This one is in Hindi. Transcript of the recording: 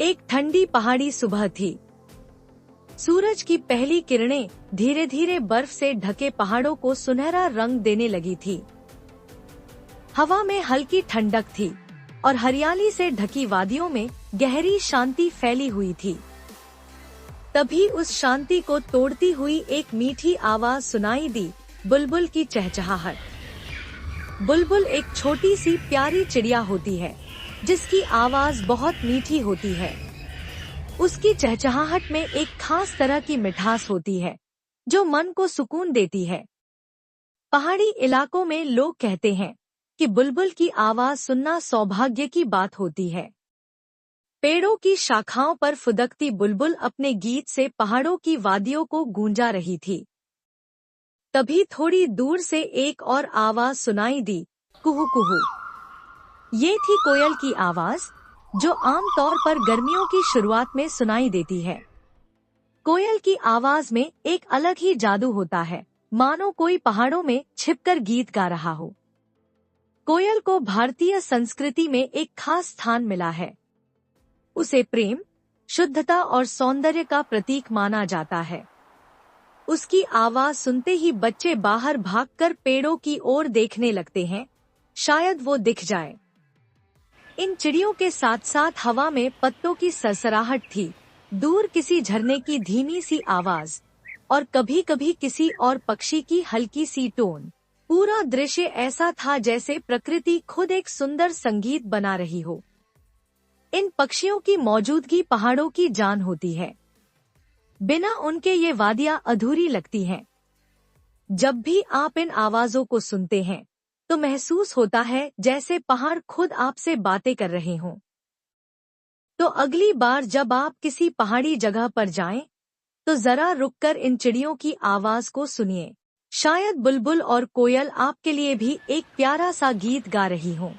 एक ठंडी पहाड़ी सुबह थी। सूरज की पहली किरणें धीरे धीरे बर्फ से ढके पहाड़ों को सुनहरा रंग देने लगी थी। हवा में हल्की ठंडक थी और हरियाली से ढकी वादियों में गहरी शांति फैली हुई थी। तभी उस शांति को तोड़ती हुई एक मीठी आवाज सुनाई दी, बुलबुल की चहचहाहट। बुलबुल एक छोटी सी प्यारी चिड़िया होती है जिसकी आवाज बहुत मीठी होती है। उसकी चहचहाहट में एक खास तरह की मिठास होती है जो मन को सुकून देती है। पहाड़ी इलाकों में लोग कहते हैं कि बुलबुल की आवाज सुनना सौभाग्य की बात होती है। पेड़ों की शाखाओं पर फुदकती बुलबुल अपने गीत से पहाड़ों की वादियों को गूंजा रही थी। तभी थोड़ी दूर से एक और आवाज सुनाई दी, कुहू कुहू। ये थी कोयल की आवाज, जो आमतौर पर गर्मियों की शुरुआत में सुनाई देती है। कोयल की आवाज में एक अलग ही जादू होता है, मानो कोई पहाड़ों में छिपकर गीत गा रहा हो। कोयल को भारतीय संस्कृति में एक खास स्थान मिला है। उसे प्रेम, शुद्धता और सौंदर्य का प्रतीक माना जाता है। उसकी आवाज सुनते ही बच्चे बाहर भागकर पेड़ों की ओर देखने लगते हैं, शायद वो दिख जाए। इन चिड़ियों के साथ साथ हवा में पत्तों की सरसराहट थी, दूर किसी झरने की धीमी सी आवाज और कभी कभी किसी और पक्षी की हल्की सी टोन। पूरा दृश्य ऐसा था जैसे प्रकृति खुद एक सुंदर संगीत बना रही हो। इन पक्षियों की मौजूदगी पहाड़ों की जान होती है। बिना उनके ये वादियां अधूरी लगती हैं। जब भी आप इन आवाजों को सुनते हैं तो महसूस होता है जैसे पहाड़ खुद आपसे बातें कर रहे हों। तो अगली बार जब आप किसी पहाड़ी जगह पर जाएं, तो जरा रुककर इन चिड़ियों की आवाज को सुनिए। शायद बुलबुल और कोयल आपके लिए भी एक प्यारा सा गीत गा रही हों।